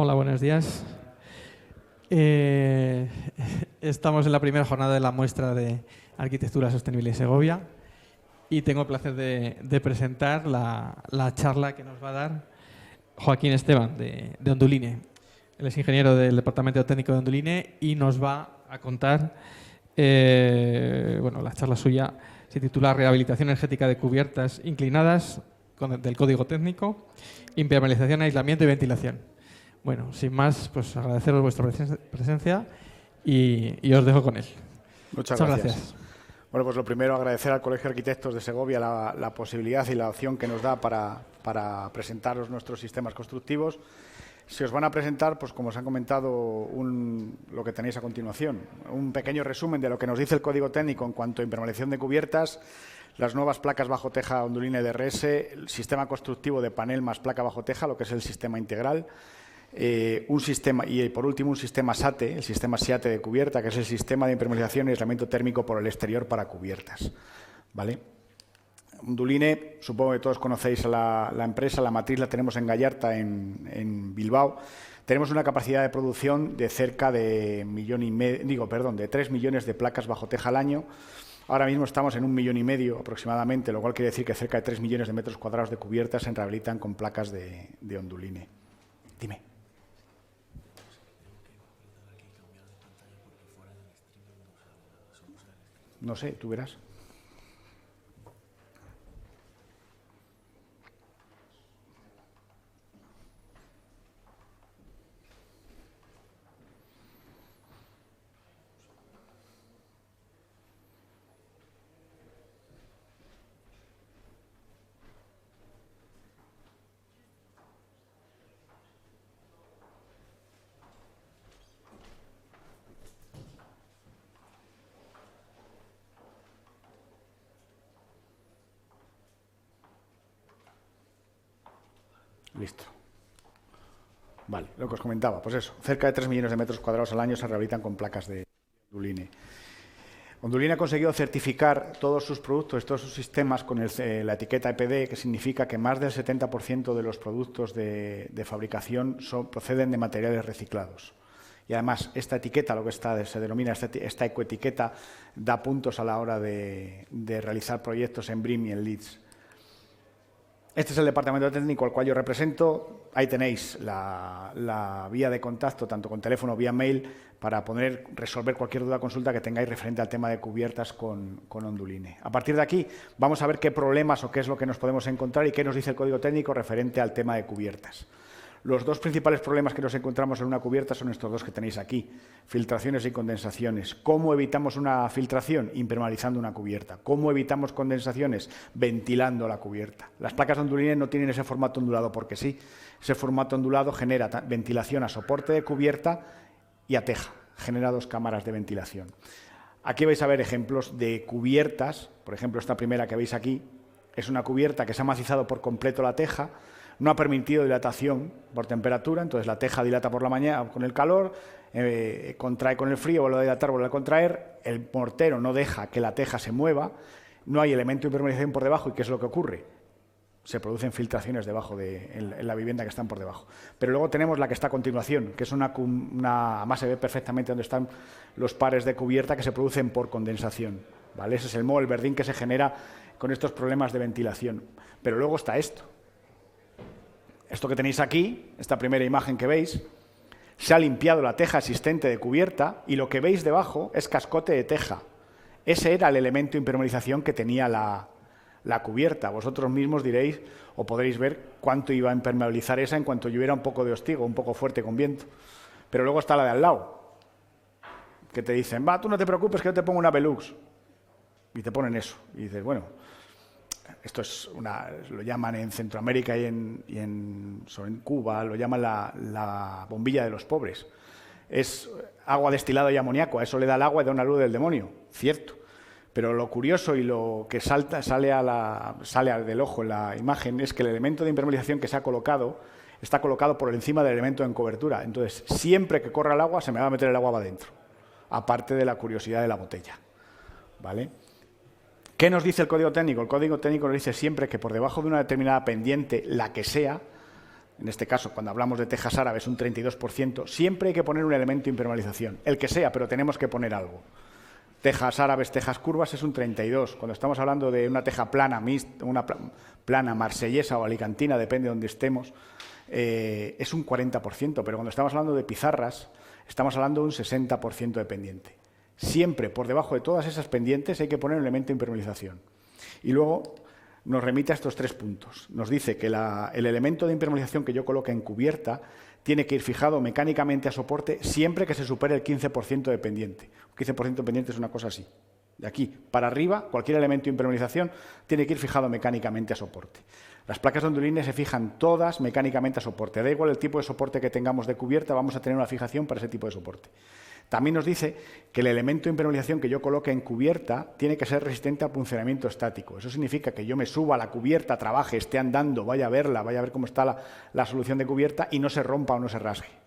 Hola, buenos días. Estamos en la primera jornada de la muestra de Arquitectura Sostenible de Segovia y tengo el placer de presentar la charla que nos va a dar Joaquín Esteban de Onduline. Él es ingeniero del Departamento Técnico de Onduline y nos va a contar, la charla suya se titula Rehabilitación energética de cubiertas inclinadas del código técnico, impermeabilización, aislamiento y ventilación. Bueno, sin más, pues agradeceros vuestra presencia y os dejo con él. Muchas gracias. Bueno, pues lo primero, agradecer al Colegio de Arquitectos de Segovia la posibilidad y la opción que nos da para presentaros nuestros sistemas constructivos. Se os van a presentar, pues como os han comentado, lo que tenéis a continuación. Un pequeño resumen de lo que nos dice el código técnico en cuanto a impermeabilización de cubiertas, las nuevas placas bajo teja Onduline DRS, el sistema constructivo de panel más placa bajo teja, lo que es el sistema integral. Un sistema, y por último un sistema SATE, el sistema SIATE de cubierta, que es el sistema de impermeabilización y aislamiento térmico por el exterior para cubiertas. ¿Vale? Onduline, supongo que todos conocéis a la empresa, la matriz la tenemos en Gallarta, en Bilbao. Tenemos una capacidad de producción de cerca de 3 millones de placas bajo teja al año. Ahora mismo estamos en 1,5 millones aproximadamente, lo cual quiere decir que cerca de 3 millones de metros cuadrados de cubiertas se rehabilitan con placas de Onduline. Dime. No sé, tú verás. Listo. Vale, lo que os comentaba, pues eso, cerca de 3 millones de metros cuadrados al año se rehabilitan con placas de Onduline. Onduline ha conseguido certificar todos sus productos, todos sus sistemas con la etiqueta EPD, que significa que más del 70% de los productos de fabricación proceden de materiales reciclados. Y además, esta etiqueta, lo que se denomina esta ecoetiqueta, da puntos a la hora de realizar proyectos en BREEAM y en LEED. Este es el departamento técnico al cual yo represento. Ahí tenéis la vía de contacto, tanto con teléfono o vía mail, para poder resolver cualquier duda o consulta que tengáis referente al tema de cubiertas con Onduline. A partir de aquí, vamos a ver qué problemas o qué es lo que nos podemos encontrar y qué nos dice el código técnico referente al tema de cubiertas. Los dos principales problemas que nos encontramos en una cubierta son estos dos que tenéis aquí, filtraciones y condensaciones. ¿Cómo evitamos una filtración? Impermeabilizando una cubierta. ¿Cómo evitamos condensaciones? Ventilando la cubierta. Las placas de Onduline no tienen ese formato ondulado porque sí. Ese formato ondulado genera ventilación a soporte de cubierta y a teja. Genera dos cámaras de ventilación. Aquí vais a ver ejemplos de cubiertas. Por ejemplo, esta primera que veis aquí es una cubierta que se ha macizado por completo la teja. No ha permitido dilatación por temperatura, entonces la teja dilata por la mañana con el calor, contrae con el frío, vuelve a dilatar, vuelve a contraer, el mortero no deja que la teja se mueva, no hay elemento de impermeabilización por debajo. ¿Y qué es lo que ocurre? Se producen filtraciones debajo en la vivienda que están por debajo. Pero luego tenemos la que está a continuación, que es además se ve perfectamente dónde están los pares de cubierta que se producen por condensación. ¿Vale? Ese es el moho, el verdín que se genera con estos problemas de ventilación. Pero luego está esto. Esto que tenéis aquí, esta primera imagen que veis, se ha limpiado la teja existente de cubierta y lo que veis debajo es cascote de teja. Ese era el elemento de impermeabilización que tenía la cubierta. Vosotros mismos diréis o podréis ver cuánto iba a impermeabilizar esa en cuanto lluviera un poco de hostigo, un poco fuerte con viento. Pero luego está la de al lado, que te dicen, tú no te preocupes que yo te pongo una Velux. Y te ponen eso. Y dices, bueno, esto lo llaman en Centroamérica y en Cuba, lo llaman la bombilla de los pobres. Es agua destilada y amoníaco, a eso le da el agua y da una luz del demonio, cierto. Pero lo curioso y lo que sale del ojo en la imagen es que el elemento de impermeabilización que se ha colocado está colocado por encima del elemento en cobertura. Entonces, siempre que corra el agua, se me va a meter el agua adentro, aparte de la curiosidad de la botella. ¿Vale? ¿Qué nos dice el código técnico? El código técnico nos dice siempre que por debajo de una determinada pendiente, la que sea, en este caso, cuando hablamos de tejas árabes, un 32%, siempre hay que poner un elemento de impermeabilización, el que sea, pero tenemos que poner algo. Tejas árabes, tejas curvas es un 32%. Cuando estamos hablando de una teja plana, una plana marsellesa o alicantina, depende de donde estemos, es un 40%, pero cuando estamos hablando de pizarras, estamos hablando de un 60% de pendiente. Siempre, por debajo de todas esas pendientes, hay que poner un elemento de impermeabilización. Y luego nos remite a estos 3 puntos. Nos dice que el elemento de impermeabilización que yo coloque en cubierta tiene que ir fijado mecánicamente a soporte siempre que se supere el 15% de pendiente. Un 15% de pendiente es una cosa así. De aquí para arriba, cualquier elemento de impermeabilización tiene que ir fijado mecánicamente a soporte. Las placas de Onduline se fijan todas mecánicamente a soporte. Da igual el tipo de soporte que tengamos de cubierta, vamos a tener una fijación para ese tipo de soporte. También nos dice que el elemento de impermeabilización que yo coloque en cubierta tiene que ser resistente al funcionamiento estático. Eso significa que yo me suba a la cubierta, trabaje, esté andando, vaya a verla, vaya a ver cómo está la solución de cubierta y no se rompa o no se rasgue.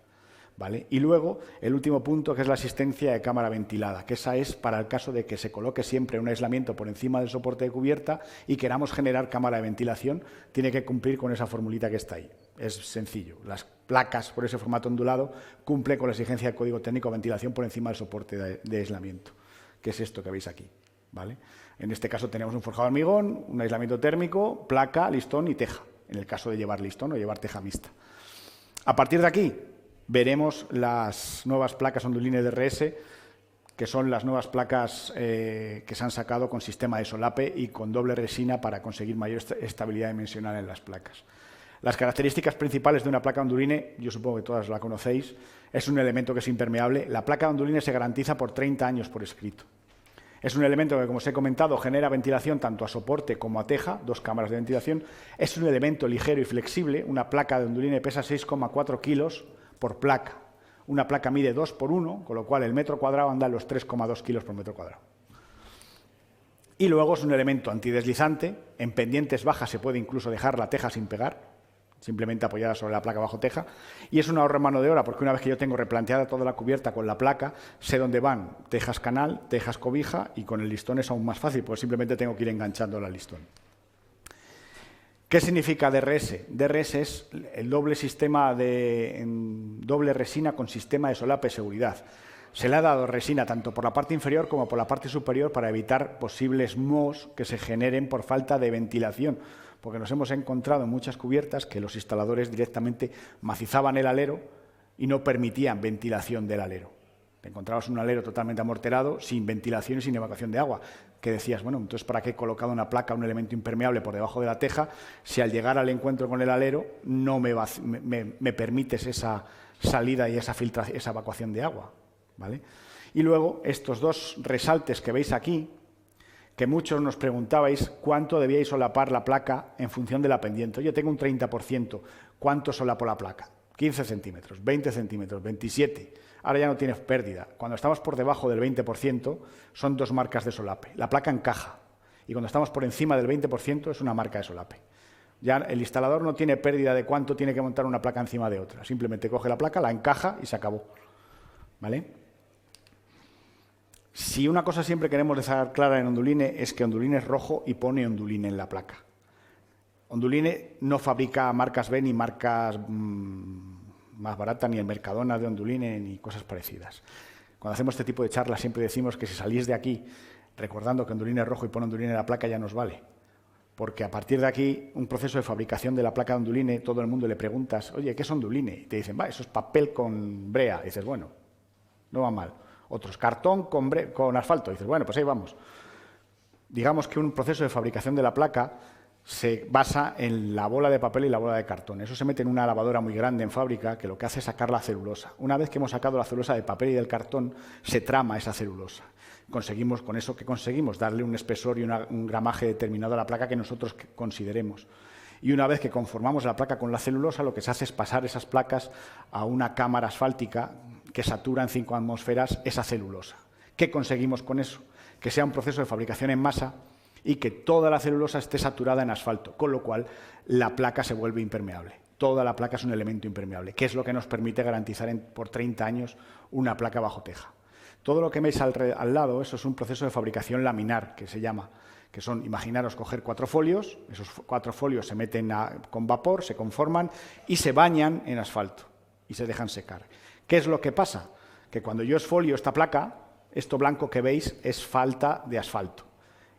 ¿Vale? Y luego, el último punto, que es la asistencia de cámara ventilada, que esa es para el caso de que se coloque siempre un aislamiento por encima del soporte de cubierta y queramos generar cámara de ventilación, tiene que cumplir con esa formulita que está ahí. Es sencillo. Las placas por ese formato ondulado cumplen con la exigencia del código técnico de ventilación por encima del soporte de aislamiento, que es esto que veis aquí. ¿Vale? En este caso tenemos un forjado de hormigón, un aislamiento térmico, placa, listón y teja, en el caso de llevar listón o llevar teja mixta. A partir de aquí, veremos las nuevas placas Onduline DRS, que son las nuevas placas que se han sacado con sistema de solape y con doble resina para conseguir mayor estabilidad dimensional en las placas. Las características principales de una placa Onduline, yo supongo que todas la conocéis, es un elemento que es impermeable. La placa Onduline se garantiza por 30 años por escrito. Es un elemento que, como os he comentado, genera ventilación tanto a soporte como a teja, 2 cámaras de ventilación. Es un elemento ligero y flexible. Una placa de Onduline pesa 6,4 kilos por placa. Una placa mide 2 por 1, con lo cual el metro cuadrado anda en los 3,2 kilos por metro cuadrado. Y luego es un elemento antideslizante. En pendientes bajas se puede incluso dejar la teja sin pegar, simplemente apoyada sobre la placa bajo teja. Y es un ahorro en mano de obra, porque una vez que yo tengo replanteada toda la cubierta con la placa, sé dónde van tejas canal, tejas cobija, y con el listón es aún más fácil, porque simplemente tengo que ir enganchando al listón. ¿Qué significa DRS? DRS es el doble sistema en doble resina con sistema de solape de seguridad. Se le ha dado resina tanto por la parte inferior como por la parte superior para evitar posibles mohos que se generen por falta de ventilación, porque nos hemos encontrado en muchas cubiertas que los instaladores directamente macizaban el alero y no permitían ventilación del alero. Te encontrabas un alero totalmente amorterado, sin ventilación y sin evacuación de agua, que decías, bueno, entonces ¿para qué he colocado una placa, un elemento impermeable por debajo de la teja, si al llegar al encuentro con el alero no me permites esa salida y esa filtración, esa evacuación de agua? ¿Vale? Y luego estos 2 resaltes que veis aquí, que muchos nos preguntabais cuánto debíais solapar la placa en función de la pendiente. Yo tengo un 30%, ¿cuánto solapo la placa? 15 centímetros, 20 centímetros, 27. Ahora ya no tienes pérdida. Cuando estamos por debajo del 20%, son 2 marcas de solape. La placa encaja. Y cuando estamos por encima del 20%, es una marca de solape. Ya el instalador no tiene pérdida de cuánto tiene que montar una placa encima de otra. Simplemente coge la placa, la encaja y se acabó. ¿Vale? Si una cosa siempre queremos dejar clara en Onduline es que Onduline es rojo y pone Onduline en la placa. Onduline no fabrica marcas B ni marcas más baratas, ni el Mercadona de Onduline, ni cosas parecidas. Cuando hacemos este tipo de charlas siempre decimos que si salís de aquí recordando que Onduline es rojo y pone Onduline en la placa ya nos vale. Porque a partir de aquí, un proceso de fabricación de la placa de Onduline, todo el mundo le preguntas, oye, ¿qué es Onduline? Y te dicen, va, eso es papel con brea. Y dices, bueno, no va mal. Otros, cartón con asfalto. Y dices, bueno, pues ahí vamos. Digamos que un proceso de fabricación de la placa se basa en la bola de papel y la bola de cartón. Eso se mete en una lavadora muy grande en fábrica que lo que hace es sacar la celulosa. Una vez que hemos sacado la celulosa del papel y del cartón, se trama esa celulosa. Conseguimos con eso que conseguimos darle un espesor y un gramaje determinado a la placa que nosotros consideremos. Y una vez que conformamos la placa con la celulosa, lo que se hace es pasar esas placas a una cámara asfáltica que satura en 5 atmósferas esa celulosa. ¿Qué conseguimos con eso? Que sea un proceso de fabricación en masa y que toda la celulosa esté saturada en asfalto, con lo cual la placa se vuelve impermeable. Toda la placa es un elemento impermeable, que es lo que nos permite garantizar por 30 años una placa bajo teja. Todo lo que veis al lado, eso es un proceso de fabricación laminar, que se llama, que son, imaginaros, coger 4 folios, esos 4 folios se meten con vapor, se conforman y se bañan en asfalto y se dejan secar. ¿Qué es lo que pasa? Que cuando yo esfolio esta placa, esto blanco que veis es falta de asfalto.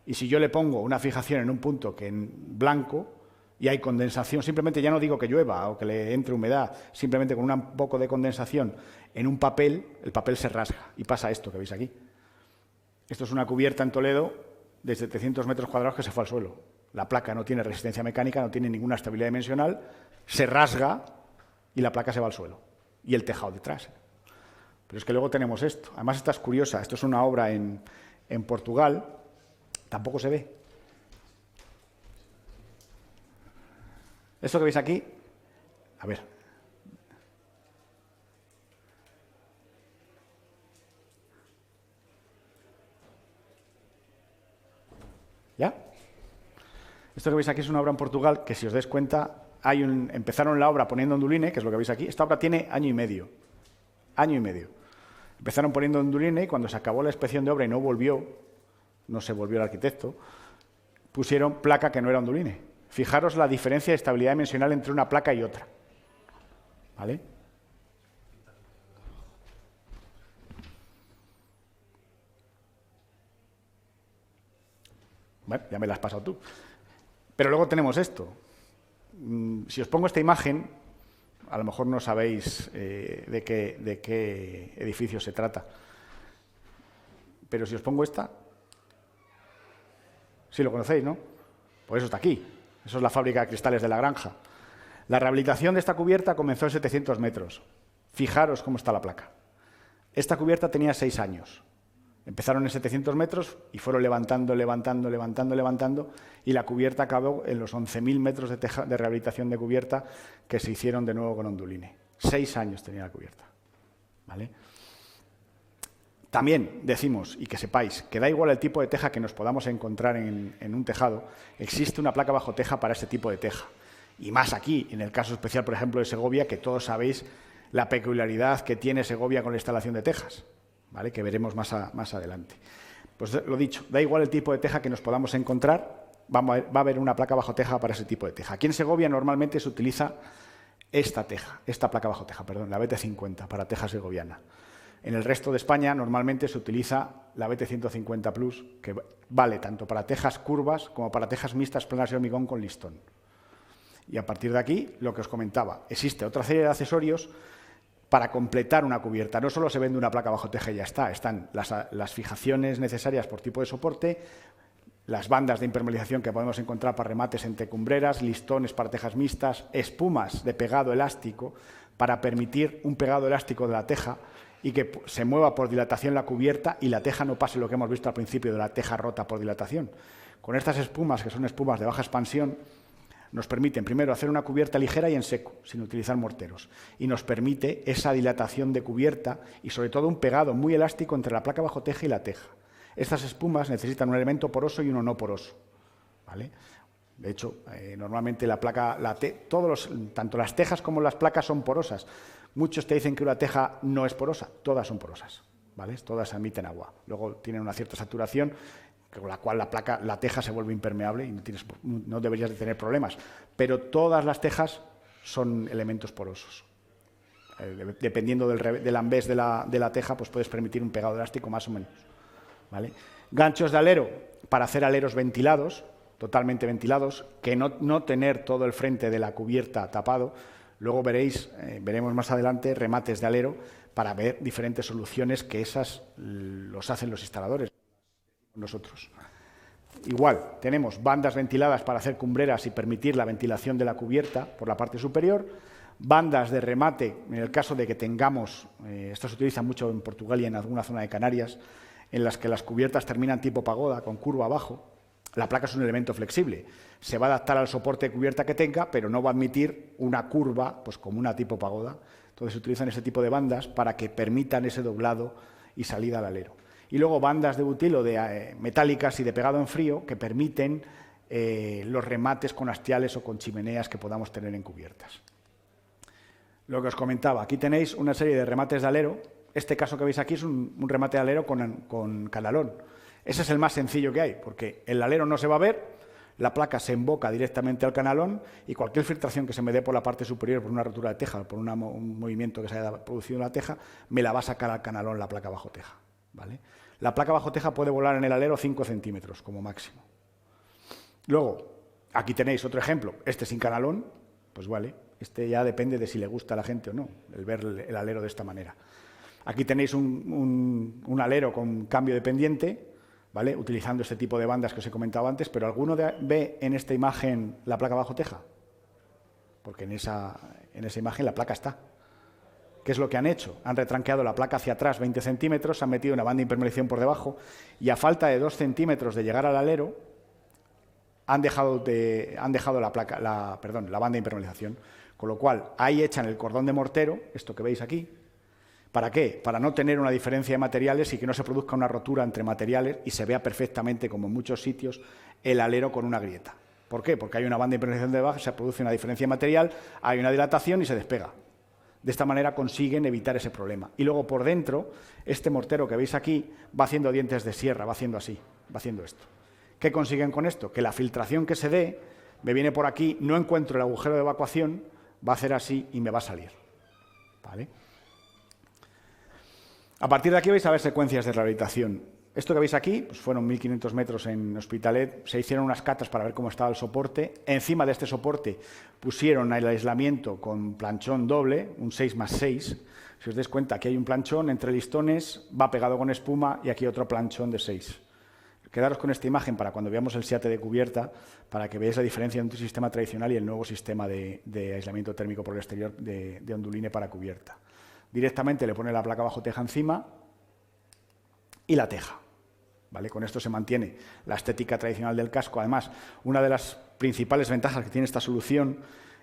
Y si yo le pongo una fijación en un punto que en blanco y hay condensación, simplemente ya no digo que llueva o que le entre humedad, simplemente con un poco de condensación en un papel, el papel se rasga y pasa esto que veis aquí. Esto es una cubierta en Toledo de 700 metros cuadrados que se fue al suelo. La placa no tiene resistencia mecánica, no tiene ninguna estabilidad dimensional, se rasga y la placa se va al suelo. Y el tejado detrás. Pero es que luego tenemos esto. Además, esta es curiosa. Esto es una obra en Portugal. Tampoco se ve. Esto que veis aquí, a ver. ¿Ya? Esto que veis aquí es una obra en Portugal que, si os dais cuenta, empezaron la obra poniendo onduline, que es lo que veis aquí. Esta obra tiene año y medio. Año y medio. Empezaron poniendo onduline y cuando se acabó la inspección de obra y no se volvió el arquitecto, pusieron placa que no era onduline. Fijaros la diferencia de estabilidad dimensional entre una placa y otra. ¿Vale? Bueno, ya me la has pasado tú. Pero luego tenemos esto. Si os pongo esta imagen, a lo mejor no sabéis de qué edificio se trata. Pero si os pongo esta, sí lo conocéis, ¿no? Pues eso está aquí. Eso es la fábrica de cristales de La Granja. La rehabilitación de esta cubierta comenzó en 700 metros. Fijaros cómo está la placa. Esta cubierta tenía 6 años. Empezaron en 700 metros y fueron levantando, y la cubierta acabó en los 11.000 metros de rehabilitación de cubierta que se hicieron de nuevo con onduline. 6 años tenía la cubierta. ¿Vale? También decimos, y que sepáis, que da igual el tipo de teja que nos podamos encontrar en un tejado, existe una placa bajo teja para este tipo de teja. Y más aquí, en el caso especial, por ejemplo, de Segovia, que todos sabéis la peculiaridad que tiene Segovia con la instalación de tejas. ¿Vale? Que veremos más adelante. Pues lo dicho, da igual el tipo de teja que nos podamos encontrar, va a haber una placa bajo teja para ese tipo de teja. Aquí en Segovia normalmente se utiliza esta placa bajo teja, perdón, la BT50 para teja segoviana. En el resto de España normalmente se utiliza la BT150 Plus, que vale tanto para tejas curvas como para tejas mixtas planas de hormigón con listón. Y a partir de aquí, lo que os comentaba, existe otra serie de accesorios para completar una cubierta. No solo se vende una placa bajo teja y ya está, están las fijaciones necesarias por tipo de soporte, las bandas de impermeabilización que podemos encontrar para remates entre cumbreras, listones para tejas mixtas, espumas de pegado elástico para permitir un pegado elástico de la teja y que se mueva por dilatación la cubierta y la teja no pase lo que hemos visto al principio de la teja rota por dilatación. Con estas espumas, que son espumas de baja expansión, nos permiten, primero, hacer una cubierta ligera y en seco, sin utilizar morteros. Y nos permite esa dilatación de cubierta y, sobre todo, un pegado muy elástico entre la placa bajo teja y la teja. Estas espumas necesitan un elemento poroso y uno no poroso. ¿Vale? De hecho, normalmente la placa, tanto las tejas como las placas son porosas. Muchos te dicen que una teja no es porosa, todas son porosas. ¿Vale? Todas emiten agua. Luego tienen una cierta saturación, con la cual la teja se vuelve impermeable y no deberías de tener problemas. Pero todas las tejas son elementos porosos. Dependiendo del ambés de la teja, pues puedes permitir un pegado elástico más o menos. ¿Vale? Ganchos de alero para hacer aleros ventilados, totalmente ventilados, que no tener todo el frente de la cubierta tapado. Luego veremos más adelante remates de alero para ver diferentes soluciones que esas los hacen los instaladores. Nosotros. Igual, tenemos bandas ventiladas para hacer cumbreras y permitir la ventilación de la cubierta por la parte superior, bandas de remate, en el caso de que tengamos, esto se utiliza mucho en Portugal y en alguna zona de Canarias, en las que las cubiertas terminan tipo pagoda, con curva abajo. La placa es un elemento flexible, se va a adaptar al soporte de cubierta que tenga, pero no va a admitir una curva, pues como una tipo pagoda. Entonces se utilizan ese tipo de bandas para que permitan ese doblado y salida al alero. Y luego bandas de butilo metálicas y de pegado en frío que permiten los remates con hastiales o con chimeneas que podamos tener en cubiertas. Lo que os comentaba, aquí tenéis una serie de remates de alero. Este caso que veis aquí es un remate de alero con canalón. Ese es el más sencillo que hay, porque el alero no se va a ver, la placa se emboca directamente al canalón y cualquier filtración que se me dé por la parte superior, por una rotura de teja, por un movimiento que se haya producido en la teja, me la va a sacar al canalón la placa bajo teja, ¿vale? La placa bajo teja puede volar en el alero 5 centímetros como máximo. Luego, aquí tenéis otro ejemplo, este sin canalón, pues vale, este ya depende de si le gusta a la gente o no, el ver el alero de esta manera. Aquí tenéis un alero con cambio de pendiente, ¿vale? Utilizando este tipo de bandas que os he comentado antes, pero ¿alguno ve en esta imagen la placa bajo teja? Porque en esa imagen la placa está. ¿Qué es lo que han hecho? Han retranqueado la placa hacia atrás 20 centímetros, han metido una banda de impermeabilización por debajo y a falta de 2 centímetros de llegar al alero, han dejado la banda de impermeabilización. Con lo cual, ahí echan el cordón de mortero, esto que veis aquí. ¿Para qué? Para no tener una diferencia de materiales y que no se produzca una rotura entre materiales y se vea perfectamente, como en muchos sitios, el alero con una grieta. ¿Por qué? Porque hay una banda de impermeabilización debajo, se produce una diferencia de material, hay una dilatación y se despega. De esta manera consiguen evitar ese problema. Y luego por dentro, este mortero que veis aquí va haciendo dientes de sierra, va haciendo así, va haciendo esto. ¿Qué consiguen con esto? Que la filtración que se dé, me viene por aquí, no encuentro el agujero de evacuación, va a hacer así y me va a salir. ¿Vale? A partir de aquí vais a ver secuencias de rehabilitación. Esto que veis aquí pues fueron 1.500 metros en Hospitalet, se hicieron unas catas para ver cómo estaba el soporte. Encima de este soporte pusieron el aislamiento con planchón doble, un 6+6. Si os dais cuenta, aquí hay un planchón entre listones, va pegado con espuma y aquí otro planchón de 6. Quedaros con esta imagen para cuando veamos el SIATE de cubierta, para que veáis la diferencia entre un sistema tradicional y el nuevo sistema de aislamiento térmico por el exterior de Onduline para cubierta. Directamente le pone la placa bajo teja encima y la teja. ¿Vale? Con esto se mantiene la estética tradicional del casco. Además, una de las principales ventajas que tiene esta solución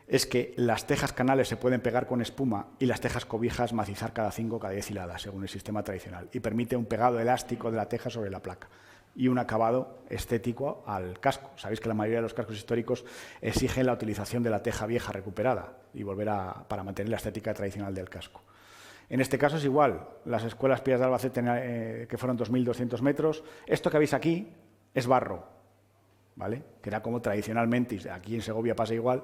es que las tejas canales se pueden pegar con espuma y las tejas cobijas macizar cada 5 o cada 10 hiladas, según el sistema tradicional, y permite un pegado elástico de la teja sobre la placa y un acabado estético al casco. Sabéis que la mayoría de los cascos históricos exigen la utilización de la teja vieja recuperada y para mantener la estética tradicional del casco. En este caso es igual, las escuelas Pías de Albacete, que fueron 2.200 metros, esto que veis aquí es barro, ¿vale? Que era como tradicionalmente, y aquí en Segovia pasa igual,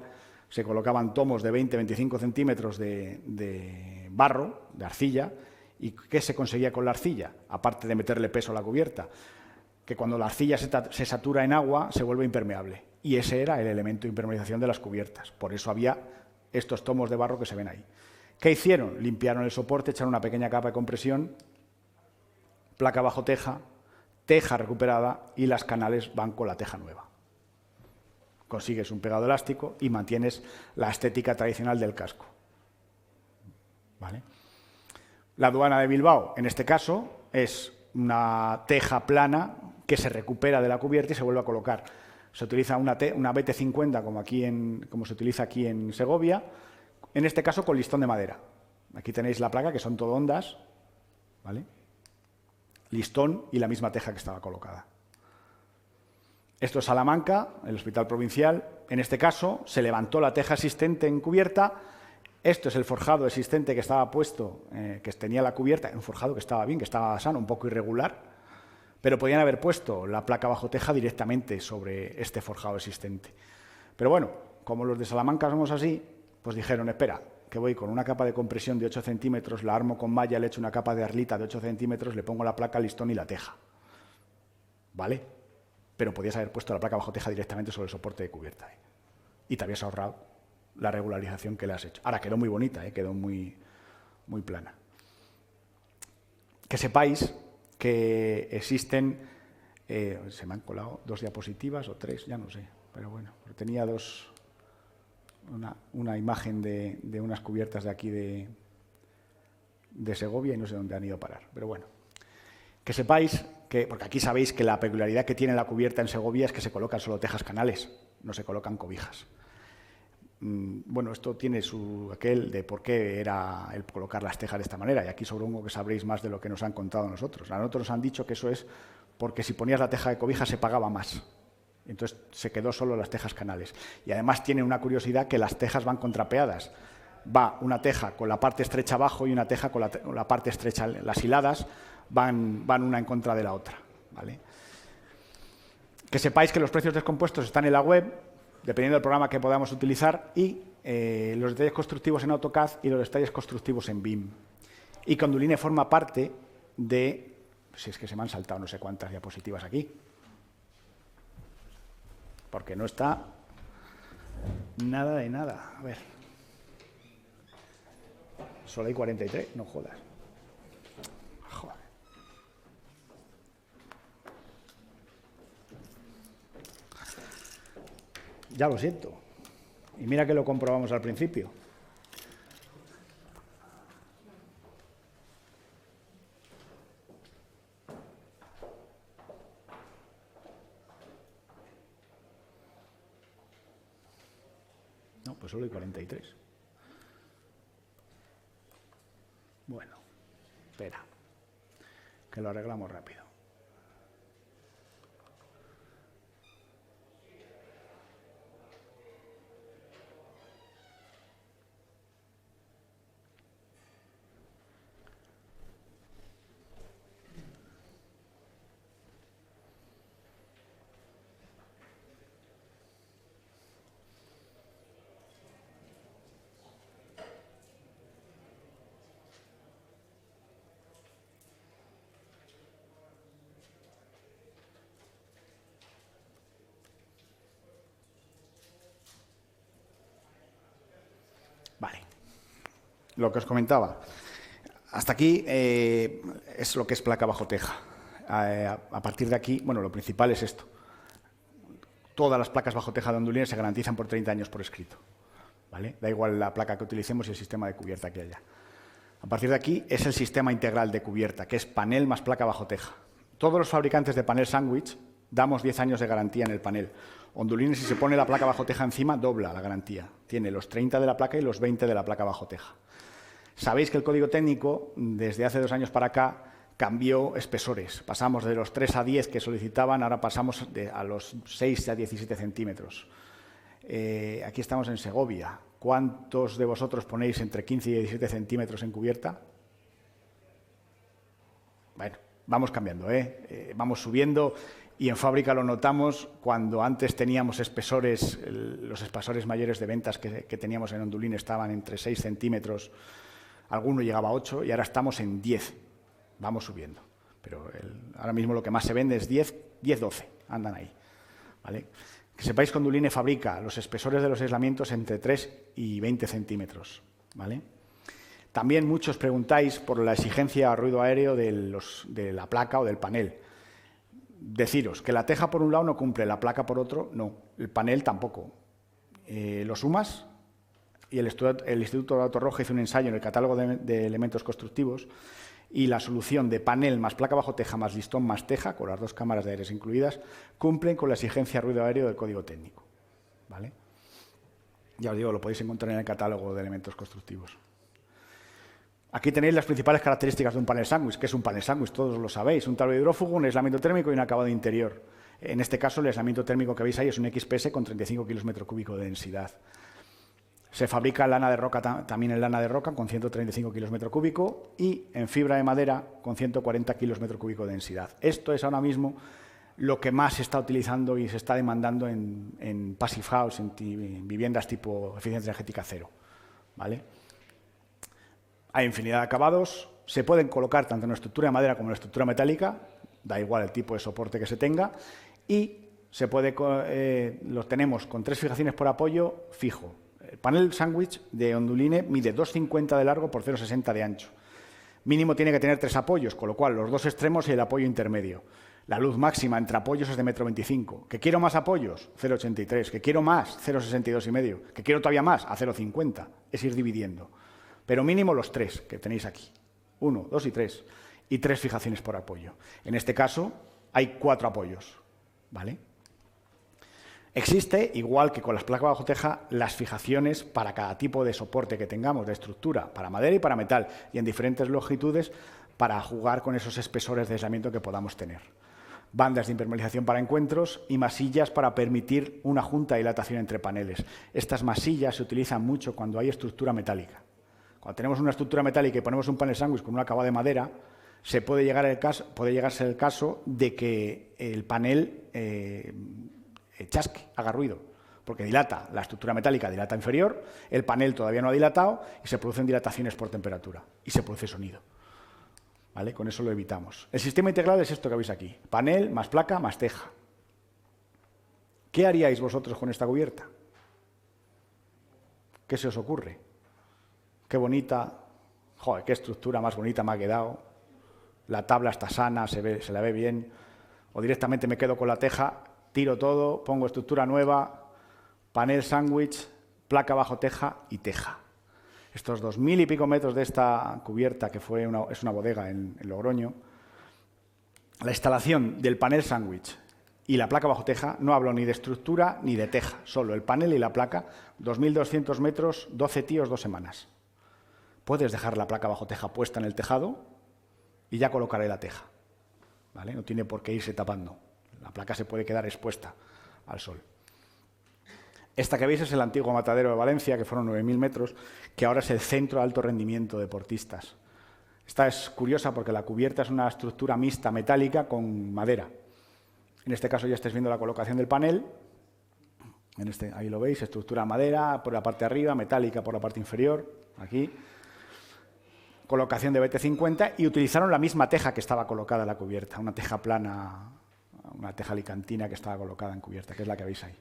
se colocaban tomos de 20-25 centímetros de barro, de arcilla, y ¿qué se conseguía con la arcilla? Aparte de meterle peso a la cubierta, que cuando la arcilla se satura en agua se vuelve impermeable, y ese era el elemento de impermeabilización de las cubiertas, por eso había estos tomos de barro que se ven ahí. ¿Qué hicieron? Limpiaron el soporte, echaron una pequeña capa de compresión, placa bajo teja, teja recuperada y las canales van con la teja nueva. Consigues un pegado elástico y mantienes la estética tradicional del casco. ¿Vale? La aduana de Bilbao, en este caso, es una teja plana que se recupera de la cubierta y se vuelve a colocar. Se utiliza una BT50 como se utiliza aquí en Segovia, en este caso con listón de madera. Aquí tenéis la placa, que son todo ondas, ¿vale? Listón y la misma teja que estaba colocada. Esto es Salamanca, el hospital provincial. En este caso se levantó la teja existente en cubierta. Esto es el forjado existente que estaba puesto, que tenía la cubierta, un forjado que estaba bien, que estaba sano, un poco irregular, pero podían haber puesto la placa bajo teja directamente sobre este forjado existente. Pero bueno, como los de Salamanca somos así, pues dijeron, espera, que voy con una capa de compresión de 8 centímetros, la armo con malla, le echo una capa de arlita de 8 centímetros, le pongo la placa, listón y la teja. ¿Vale? Pero podías haber puesto la placa bajo teja directamente sobre el soporte de cubierta. Y te habías ahorrado la regularización que le has hecho. Ahora, quedó muy bonita, quedó muy, muy plana. Que sepáis que existen, se me han colado 2 diapositivas o 3, ya no sé, pero bueno, tenía una imagen de unas cubiertas de aquí de Segovia y no sé dónde han ido a parar, pero bueno. Que sepáis que, porque aquí sabéis que la peculiaridad que tiene la cubierta en Segovia es que se colocan solo tejas canales, no se colocan cobijas. Bueno, esto tiene aquel de por qué era el colocar las tejas de esta manera, y aquí supongo que sabréis más de lo que nos han contado a nosotros. A nosotros nos han dicho que eso es porque si ponías la teja de cobija se pagaba más. Entonces se quedó solo las tejas canales. Y además tiene una curiosidad que las tejas van contrapeadas. Va una teja con la parte estrecha abajo y una teja con la parte estrecha. Las hiladas van una en contra de la otra, ¿vale? Que sepáis que los precios descompuestos están en la web, dependiendo del programa que podamos utilizar, y los detalles constructivos en AutoCAD y los detalles constructivos en BIM. Y que Onduline forma parte de... Si es que se me han saltado no sé cuántas diapositivas aquí. Porque no está nada de nada. A ver. Solo hay 43, no jodas. Joder. Ya lo siento. Y mira que lo comprobamos al principio. No, pues solo hay 43. Bueno, espera, que lo arreglamos rápido. Vale, lo que os comentaba. Hasta aquí es lo que es placa bajo teja. A partir de aquí, bueno, lo principal es esto. Todas las placas bajo teja de Onduline se garantizan por 30 años por escrito. ¿Vale? Da igual la placa que utilicemos y el sistema de cubierta que haya. A partir de aquí es el sistema integral de cubierta, que es panel más placa bajo teja. Todos los fabricantes de panel sándwich damos 10 años de garantía en el panel. Onduline, si se pone la placa bajo teja encima, dobla la garantía. Tiene los 30 de la placa y los 20 de la placa bajo teja. Sabéis que el código técnico, desde hace 2 años para acá, cambió espesores. Pasamos de los 3 a 10 que solicitaban, ahora pasamos a los 6 a 17 centímetros. Aquí estamos en Segovia. ¿Cuántos de vosotros ponéis entre 15 y 17 centímetros en cubierta? Bueno, vamos cambiando, vamos subiendo. Y en fábrica lo notamos cuando antes teníamos espesores, los espesores mayores de ventas que teníamos en Onduline estaban entre 6 centímetros, alguno llegaba a 8 y ahora estamos en 10. Vamos subiendo. Pero ahora mismo lo que más se vende es 10, 12, andan ahí. ¿Vale? Que sepáis que Onduline fabrica los espesores de los aislamientos entre 3 y 20 centímetros. ¿Vale? También muchos preguntáis por la exigencia a ruido aéreo de la placa o del panel. Deciros que la teja por un lado no cumple, la placa por otro no, el panel tampoco. Los UMAS y el Instituto de Auto Roja hizo un ensayo en el catálogo de elementos constructivos y la solución de panel más placa bajo teja más listón más teja, con las 2 cámaras de aires incluidas, cumplen con la exigencia ruido aéreo del código técnico. ¿Vale? Ya os digo, lo podéis encontrar en el catálogo de elementos constructivos. Aquí tenéis las principales características de un panel sándwich. ¿Qué es un panel sándwich? Todos lo sabéis. Un tablero hidrófugo, un aislamiento térmico y un acabado interior. En este caso, el aislamiento térmico que veis ahí es un XPS con 35 kilos metro cúbico de densidad. Se fabrica en lana de roca, también en lana de roca con 135 kilos metro cúbico y en fibra de madera con 140 kilos metro cúbico de densidad. Esto es ahora mismo lo que más se está utilizando y se está demandando en passive house, en viviendas tipo eficiencia energética cero. ¿Vale? Hay infinidad de acabados, se pueden colocar tanto en la estructura de madera como en la estructura metálica, da igual el tipo de soporte que se tenga, y los tenemos con 3 fijaciones por apoyo fijo. El panel sándwich de Onduline mide 2,50 de largo por 0,60 de ancho. Mínimo tiene que tener 3 apoyos, con lo cual los 2 extremos y el apoyo intermedio. La luz máxima entre apoyos es de 1,25 m. ¿Que quiero más apoyos? 0,83. ¿Que quiero más? 0,62,5. ¿Que quiero todavía más? A 0,50. Es ir dividiendo. Pero mínimo los 3 que tenéis aquí. 1, 2 y 3. Y 3 fijaciones por apoyo. En este caso hay 4 apoyos. ¿Vale? Existe, igual que con las placas bajo teja, las fijaciones para cada tipo de soporte que tengamos, de estructura, para madera y para metal, y en diferentes longitudes para jugar con esos espesores de aislamiento que podamos tener. Bandas de impermeabilización para encuentros y masillas para permitir una junta de dilatación entre paneles. Estas masillas se utilizan mucho cuando hay estructura metálica. Cuando tenemos una estructura metálica y ponemos un panel sándwich con un acabado de madera, puede llegarse el caso de que el panel chasque, haga ruido, porque dilata, la estructura metálica dilata inferior, el panel todavía no ha dilatado y se producen dilataciones por temperatura y se produce sonido. ¿Vale? Con eso lo evitamos. El sistema integral es esto que veis aquí, panel más placa más teja. ¿Qué haríais vosotros con esta cubierta? ¿Qué se os ocurre? Qué bonita, joder, qué estructura más bonita me ha quedado. La tabla está sana, se la ve bien. O directamente me quedo con la teja, tiro todo, pongo estructura nueva, panel sándwich, placa bajo teja y teja. Estos 2000 y pico metros de esta cubierta, que es una bodega en Logroño, la instalación del panel sándwich y la placa bajo teja, no hablo ni de estructura ni de teja, solo el panel y la placa, 2200 metros, 12 tíos, 2 semanas. Puedes dejar la placa bajo teja puesta en el tejado y ya colocaré la teja. ¿Vale? No tiene por qué irse tapando. La placa se puede quedar expuesta al sol. Esta que veis es el antiguo matadero de Valencia, que fueron 9000 metros, que ahora es el centro de alto rendimiento de deportistas. Esta es curiosa porque la cubierta es una estructura mixta metálica con madera. En este caso ya estáis viendo la colocación del panel. Ahí lo veis, estructura madera por la parte de arriba, metálica por la parte inferior, aquí. Colocación de BT50 y utilizaron la misma teja que estaba colocada en la cubierta, una teja plana, una teja alicantina que estaba colocada en cubierta, que es la que veis ahí.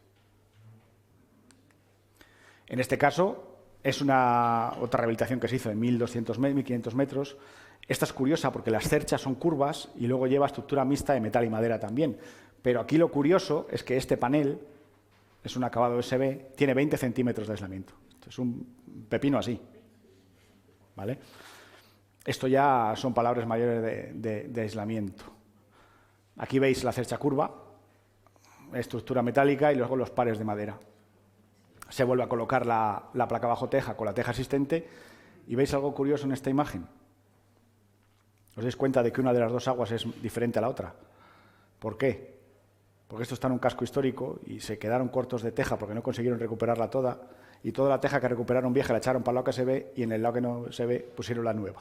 En este caso es otra rehabilitación que se hizo de 1500 metros. Esta es curiosa porque las cerchas son curvas y luego lleva estructura mixta de metal y madera también. Pero aquí lo curioso es que este panel es un acabado USB, tiene 20 centímetros de aislamiento. Esto es un pepino así. ¿Vale? Esto ya son palabras mayores de aislamiento. Aquí veis la cercha curva, estructura metálica y luego los pares de madera. Se vuelve a colocar la placa bajo teja con la teja existente y veis algo curioso en esta imagen. ¿Os dais cuenta de que una de las dos aguas es diferente a la otra? ¿Por qué? Porque esto está en un casco histórico y se quedaron cortos de teja porque no consiguieron recuperarla toda y toda la teja que recuperaron vieja la echaron para el lado que se ve y en el lado que no se ve pusieron la nueva.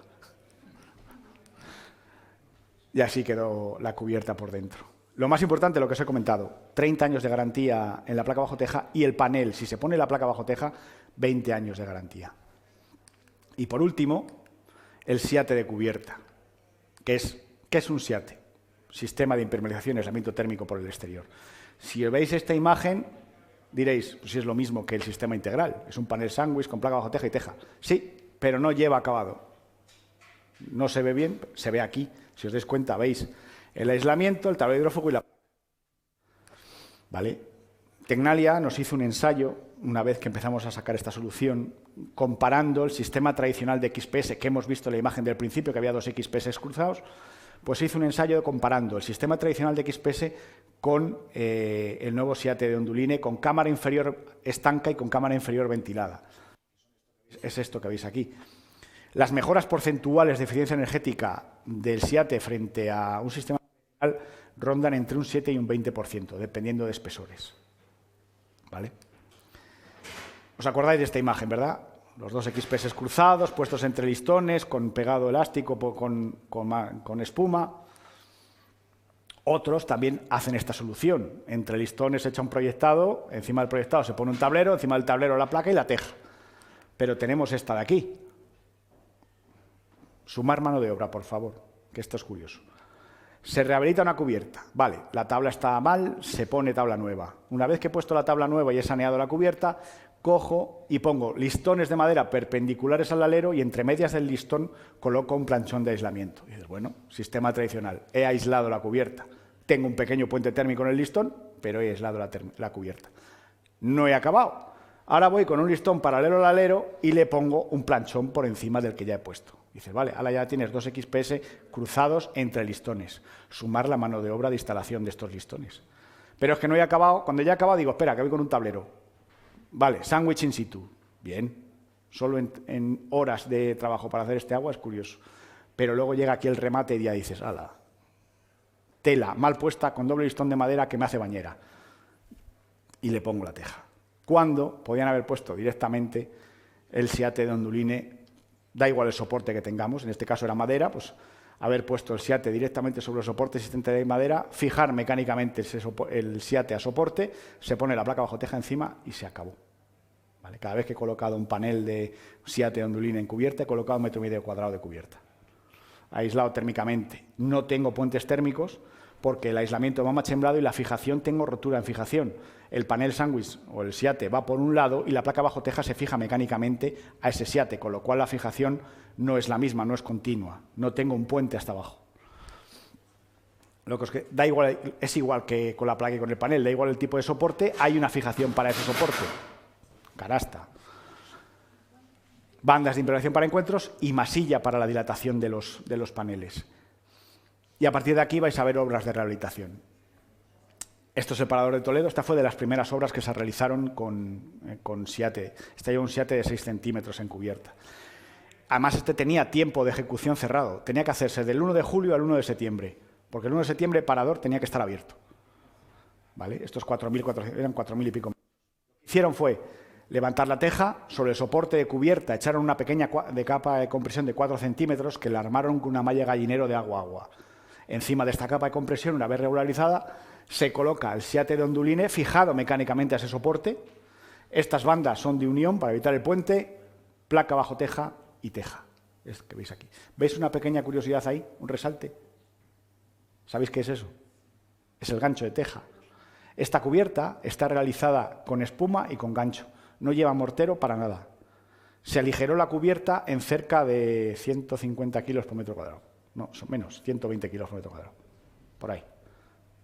Y así quedó la cubierta por dentro. Lo más importante, lo que os he comentado, 30 años de garantía en la placa bajo teja y el panel, si se pone la placa bajo teja, 20 años de garantía. Y por último, el SIATE de cubierta. ¿Qué es un SIATE? Sistema de impermeabilización y aislamiento térmico por el exterior. Si veis esta imagen, diréis, pues es lo mismo que el sistema integral. Es un panel sándwich con placa bajo teja y teja. Sí, pero no lleva acabado. No se ve bien, se ve aquí. Si os dais cuenta, veis el aislamiento, el tablero de hidrófugo y la... ¿Vale? Tecnalia nos hizo un ensayo, una vez que empezamos a sacar esta solución, comparando el sistema tradicional de XPS, que hemos visto en la imagen del principio, que había dos XPS cruzados, pues hizo un ensayo comparando el sistema tradicional de XPS con el nuevo SIATE de Onduline, con cámara inferior estanca y con cámara inferior ventilada. Es esto que veis aquí. Las mejoras porcentuales de eficiencia energética del SIATE frente a un sistema rondan entre un 7 y un 20%, dependiendo de espesores. ¿Vale? ¿Os acordáis de esta imagen, verdad? Los dos XPS cruzados, puestos entre listones, con pegado elástico, con espuma. Otros también hacen esta solución. Entre listones se echa un proyectado, encima del proyectado se pone un tablero, encima del tablero la placa y la teja. Pero tenemos esta de aquí. Sumar mano de obra, por favor, que esto es curioso. Se rehabilita una cubierta. Vale, la tabla está mal, se pone tabla nueva. Una vez que he puesto la tabla nueva y he saneado la cubierta, cojo y pongo listones de madera perpendiculares al alero y entre medias del listón coloco un planchón de aislamiento. Y dices, bueno, sistema tradicional. He aislado la cubierta. Tengo un pequeño puente térmico en el listón, pero he aislado la cubierta. No he acabado. Ahora voy con un listón paralelo al alero y le pongo un planchón por encima del que ya he puesto. Dices, vale, ahora ya tienes dos XPS cruzados entre listones. Sumar la mano de obra de instalación de estos listones. Pero es que no he acabado. Cuando ya he acabado, digo, espera, que voy con un tablero. Vale, sándwich in situ. Bien. Solo en horas de trabajo para hacer este agua es curioso. Pero luego llega aquí el remate y ya dices, ala, tela mal puesta con doble listón de madera que me hace bañera. Y le pongo la teja. Cuando podían haber puesto directamente el SIATE de Onduline, da igual el soporte que tengamos, en este caso era madera, pues haber puesto el SIATE directamente sobre el soporte existente de madera, fijar mecánicamente el SIATE a soporte, se pone la placa bajo teja encima y se acabó. ¿Vale? Cada vez que he colocado un panel de SIATE Onduline en cubierta, he colocado 1,5 metros cuadrado de cubierta. Aislado térmicamente. No tengo puentes térmicos porque el aislamiento va machembrado y la fijación tengo rotura en fijación. El panel sándwich o el SIATE va por un lado y la placa bajo teja se fija mecánicamente a ese SIATE, con lo cual la fijación no es la misma, no es continua. No tengo un puente hasta abajo. Lo que es que da igual, es igual que con la placa y con el panel, da igual el tipo de soporte, hay una fijación para ese soporte. Carasta. Bandas de impermeabilización para encuentros y masilla para la dilatación de los paneles. Y a partir de aquí vais a ver obras de rehabilitación. Esto es el Parador de Toledo. Esta fue de las primeras obras que se realizaron con SIATE. Este lleva un SIATE de 6 centímetros en cubierta. Además, este tenía tiempo de ejecución cerrado. Tenía que hacerse del 1 de julio al 1 de septiembre, porque el 1 de septiembre el Parador tenía que estar abierto. ¿Vale? Estos 4.400, eran 4.000 y pico. Lo que hicieron fue levantar la teja sobre el soporte de cubierta, echaron una pequeña capa de compresión de 4 centímetros que la armaron con una malla gallinero de agua-agua. Encima de esta capa de compresión, una vez regularizada, se coloca el SIATE de Onduline fijado mecánicamente a ese soporte. Estas bandas son de unión para evitar el puente, placa bajo teja y teja. Es que veis aquí. ¿Veis una pequeña curiosidad ahí? Un resalte. ¿Sabéis qué es eso? Es el gancho de teja. Esta cubierta está realizada con espuma y con gancho. No lleva mortero para nada. Se aligeró la cubierta en cerca de 150 kilos por metro cuadrado. No, son menos, 120 kilos por metro cuadrado. Por ahí.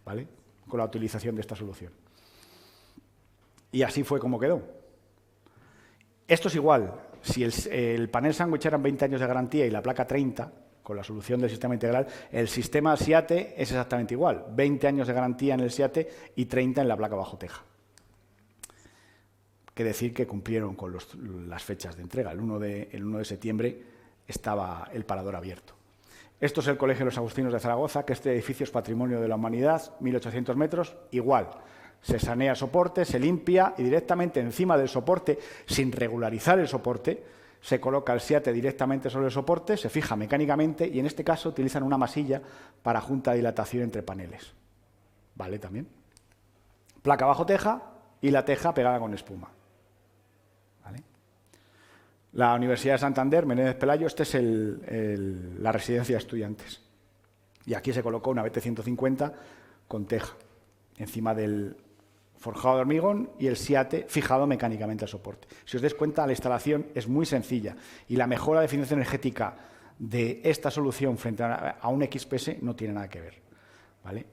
¿Vale? Con la utilización de esta solución. Y así fue como quedó. Esto es igual. Si el panel sándwich eran 20 años de garantía y la placa 30, con la solución del sistema integral, el sistema SIATE es exactamente igual. 20 años de garantía en el SIATE y 30 en la placa bajo teja. Que decir que cumplieron con las fechas de entrega. El 1 de septiembre estaba el Parador abierto. Esto es el Colegio de los Agustinos de Zaragoza, que este edificio es patrimonio de la humanidad, 1.800 metros, igual. Se sanea el soporte, se limpia y directamente encima del soporte, sin regularizar el soporte, se coloca el SIATE directamente sobre el soporte, se fija mecánicamente y en este caso utilizan una masilla para junta de dilatación entre paneles. ¿Vale? También. Placa bajo teja y la teja pegada con espuma. ¿Vale? La Universidad de Santander, Menéndez Pelayo, esta es la residencia de estudiantes. Y aquí se colocó una BT150 con teja, encima del forjado de hormigón y el SIATE fijado mecánicamente al soporte. Si os dais cuenta, la instalación es muy sencilla y la mejora de eficiencia energética de esta solución frente a un XPS no tiene nada que ver. ¿Vale?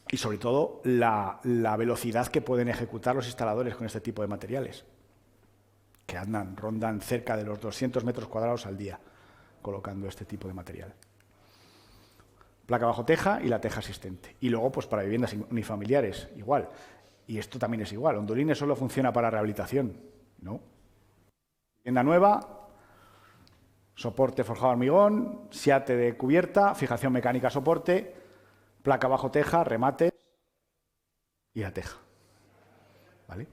Y sobre todo, la velocidad que pueden ejecutar los instaladores con este tipo de materiales, que rondan cerca de los 200 metros cuadrados al día colocando este tipo de material. Placa bajo teja y la teja asistente. Y luego, pues para viviendas unifamiliares, igual. Y esto también es igual. Onduline solo funciona para rehabilitación, ¿no? Vivienda nueva, soporte forjado de hormigón, SIATE de cubierta, fijación mecánica soporte, placa bajo teja, remate y la teja. ¿Vale?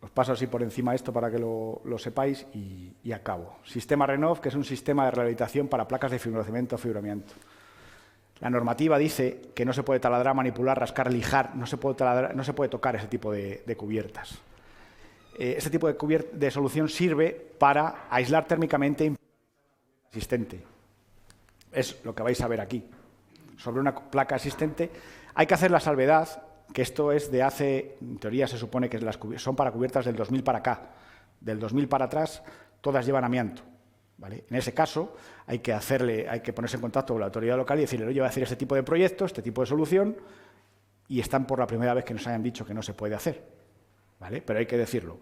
Os paso así por encima esto para que lo sepáis y acabo. Sistema Renov, que es un sistema de rehabilitación para placas de fibrocemento o fibramiento. La normativa dice que no se puede taladrar, manipular, rascar, lijar, no se puede tocar ese tipo de cubiertas. Este tipo de solución sirve para aislar térmicamente existente. Es lo que vais a ver aquí. Sobre una placa existente hay que hacer la salvedad, que esto es de hace, en teoría se supone que son para cubiertas del 2000 para acá. Del 2000 para atrás, todas llevan amianto. ¿Vale? En ese caso, hay que ponerse en contacto con la autoridad local y decirle, yo voy a hacer este tipo de proyecto, este tipo de solución, y están por la primera vez que nos hayan dicho que no se puede hacer. ¿Vale? Pero hay que decirlo.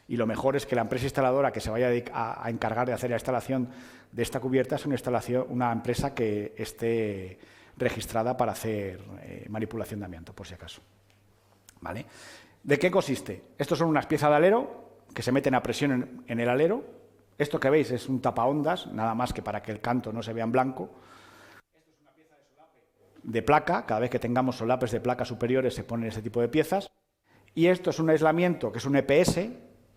Y lo mejor es que la empresa instaladora que se vaya a encargar de hacer la instalación de esta cubierta es una empresa que esté registrada para hacer manipulación de amianto, por si acaso. ¿Vale? ¿De qué consiste? Estos son unas piezas de alero que se meten a presión en el alero. Esto que veis es un tapaondas, nada más que para que el canto no se vea en blanco. Esto es una pieza de solape de placa. Cada vez que tengamos solapes de placa superiores se ponen este tipo de piezas. Y esto es un aislamiento que es un EPS,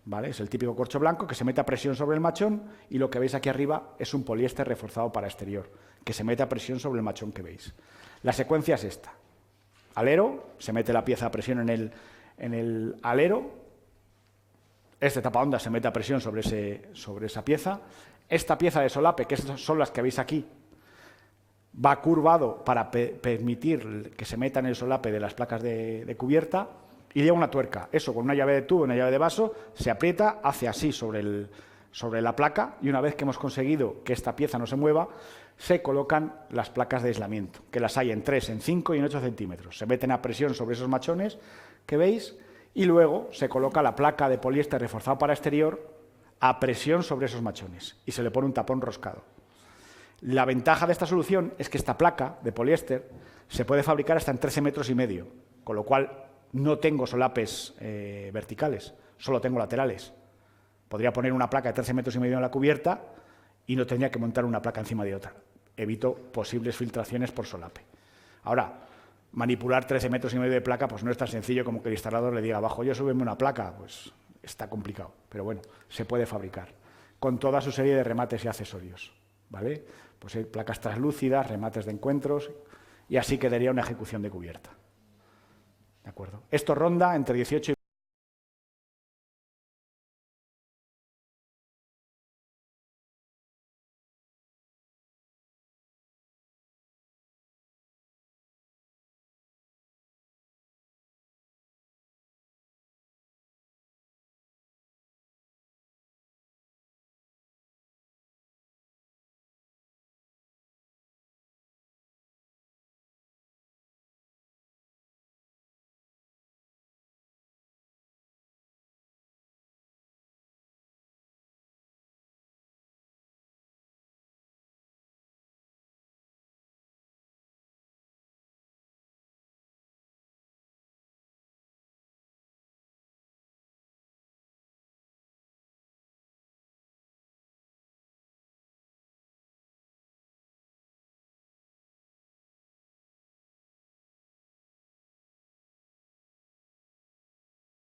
¿vale? Es el típico corcho blanco que se mete a presión sobre el machón y lo que veis aquí arriba es un poliéster reforzado para exterior, que se mete a presión sobre el machón que veis. La secuencia es esta. Alero, se mete la pieza a presión en el alero. Este tapaondas se mete a presión sobre esa pieza. Esta pieza de solape, que son las que veis aquí, va curvado para permitir que se meta en el solape de las placas de cubierta y lleva una tuerca. Eso con una llave de tubo, una llave de vaso, se aprieta, hace así sobre la placa y una vez que hemos conseguido que esta pieza no se mueva, se colocan las placas de aislamiento, que las hay en 3, en 5 y en 8 centímetros. Se meten a presión sobre esos machones que veis y luego se coloca la placa de poliéster reforzado para exterior a presión sobre esos machones y se le pone un tapón roscado. La ventaja de esta solución es que esta placa de poliéster se puede fabricar hasta en 13,5 metros, con lo cual no tengo solapes verticales, solo tengo laterales. Podría poner una placa de 13,5 metros en la cubierta y no tendría que montar una placa encima de otra. Evito posibles filtraciones por solape. Ahora, manipular 13,5 metros de placa pues no es tan sencillo como que el instalador le diga abajo, yo súbeme una placa, pues está complicado, pero bueno, se puede fabricar con toda su serie de remates y accesorios, ¿vale? Pues hay placas translúcidas, remates de encuentros y así quedaría una ejecución de cubierta. ¿De acuerdo? Esto ronda entre 18 y